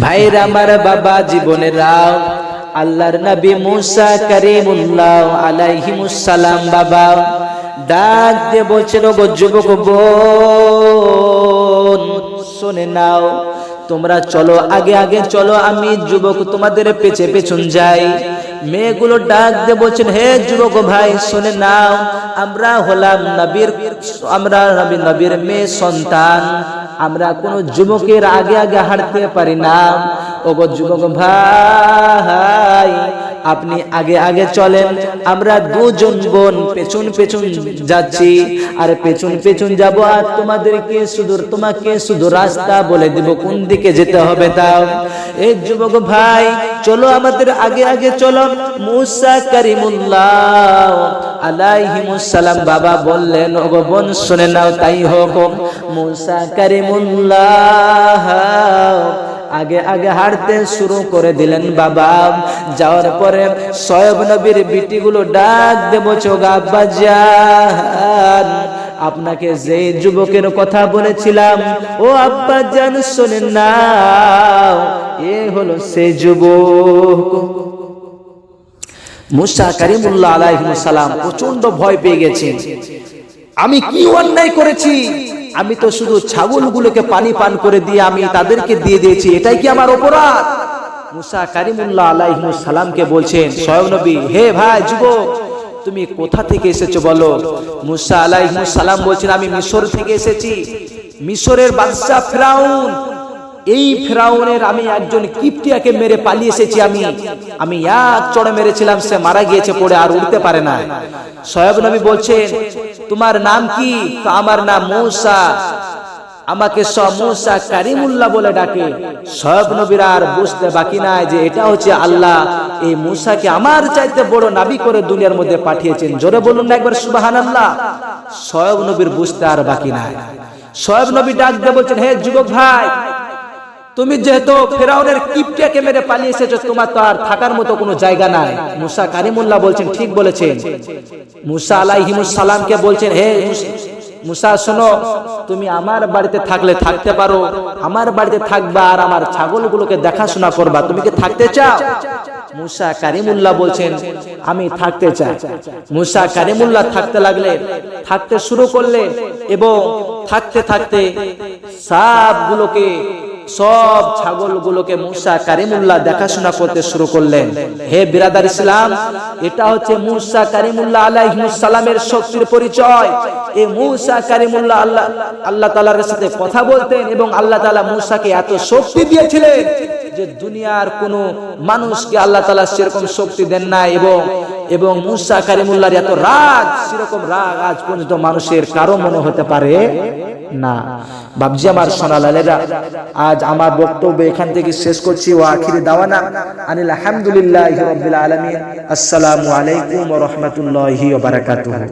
ভাইরা আমার বাবা জীবনেরাও আল্লাহর নবী মুসা কারীমুল্লাহ আলাইহিমুস সালাম বাবা ডাক দিয়ে বলছেন, ওগো যুবক বোন শুনে নাও, তোমরা চলো আগে আগে চলো, আমি যুবক তোমাদের পেছনে পেছন যাই। মেয়েগুলো ডাক দিয়ে বলছেন, হে যুবক ভাই শুনে নাও, আমরা হলাম নবীর মেয়ে সন্তান, আমরা কোনো যুবকের আগে আগে হাঁটতে পারি না। ওগো যুবক ভাই আপনি আগে আগে চলেন, আমরা দুজন বোন পেছন পেছন যাচ্ছি, আর পেছন পেছন যাব, আর তোমাকে শুধু রাস্তা বলে দেব কোন দিকে যেতে হবে। তাও এই যুবক ভাই চলো আমাদের আগে আগে চলো। মুসা কারীমুল্লাহ আলাইহিমুস সালাম বাবা বললেন, ওগো বোন শুনে নাও, তাই হোক। মুসা কারীমুল্লাহ আগে আগে হাঁটতে শুরু করে দিলেন বাবা। যাওয়ার পরে শোয়েব নবীর বিটিগুলো ডাক দেব, চোগা আব্বাজান আপনাকে যে যুবকের কথা বলেছিলাম, ও আব্বাজান শোনেন না, এ হলো সে যুবক। মুসা কারীমুল্লাহ আলাইহিস সালাম প্রচন্ড ভয় পেয়ে গেছেন। আমি কি অন্যায় করেছি? আমি তো শুধু ছাগলগুলোকে পানি পান করে দিয়ে আমি তাদেরকে দিয়ে দিয়েছি, এটাই কি আমার অপরাধ? মুসা কারীমুল্লাহ আলাইহিস সালামকে বলছেন শোয়েব নবী, হে ভাই যুবক তুমি কোথা থেকে এসেছো বলো। মুসা আলাইহিস সালাম বলছেন, আমি মিশর থেকে এসেছি, মিশরের বাদশা ফেরাউন, এই ফেরাউনের আমি একজন কিপ্টিয়াকে মেরে পালিয়ে এসেছি। আমি এক চড়ে মেরেছিলাম, সে মারা গিয়েছে পড়ে, আর উঠতে পারে না। শোয়েব নবী বলছেন, তোমার নাম কি? তো আমার নাম মুসা, আমাকে মুসা কারীমুল্লাহ বলে ডাকে। শোয়েব নবীর আর বুঝতে বাকি নাই যে এটা হচ্ছে আল্লাহ এই মুসাকে আমার চাইতে বড় নবী করে দুনিয়ার মধ্যে পাঠিয়েছেন। জোরে বলুন না একবার সুবহানাল্লাহ। শোয়েব নবীর বুঝতে আর বাকি নাই। শোয়েব নবী ডাক দিয়ে বলছেন, হে যুবক ভাই তুমি যেহেতু ফেরাউনের কিপ্টিয়াকে মেরে পালিয়ে এসেছো, তোমার তো আর থাকার মতো কোনো জায়গা নাই। মুসা কারীমুল্লাহ বলছেন, ঠিক বলেছেন। মুসা আলাইহিস সালামকে বলছেন, হে মুসা শোনো, তুমি আমার বাড়িতে থাকলে থাকতে পারো, আমার বাড়িতে থাকবা আর আমার ছাগলগুলোকে দেখাশোনা করবা, তুমি কি থাকতে চাও? মুসা কারীমুল্লাহ বলছেন, আমি থাকতে চাই। মুসা কারীমুল্লাহ থাকতে লাগলেন, থাকতে শুরু করলেন, এবং থাকতে থাকতে সব ছাগলগুলোকে মুসা কারীমুল্লাহ দেখাশোনা করতে শুরু করলেন। হে বিরাদার ইসলাম, এটা হচ্ছে মুসা কারীমুল্লাহ আলাইহিস সালামের শক্তির পরিচয়। এই মুসা কারীমুল্লাহ আল্লাহ তাআলার সাথে কথা বলতেন, এবং আল্লাহ তাআলা মুসাকে এত শক্তি দিয়েছিলেন যে দুনিয়ার কোনো মানুষকে আল্লাহ তাআলা সেরকম শক্তি দেন না। এবং মুসা কারীমুল্লাহর এত রাগ, সেরকম রাগ আজ পর্যন্ত মানুষের কারো মনে হতে পারে না। বাবজি আমার সোনালালেরা, আজ আমার বক্তব্য এখান থেকে শেষ করছি। ওয়া আখিরি দাওয়ানা আনিল হামদুলিল্লাহি রাব্বিল আলামিন। আসসালামু আলাইকুম ওয়া রাহমাতুল্লাহি ওয়া বারাকাতুহু।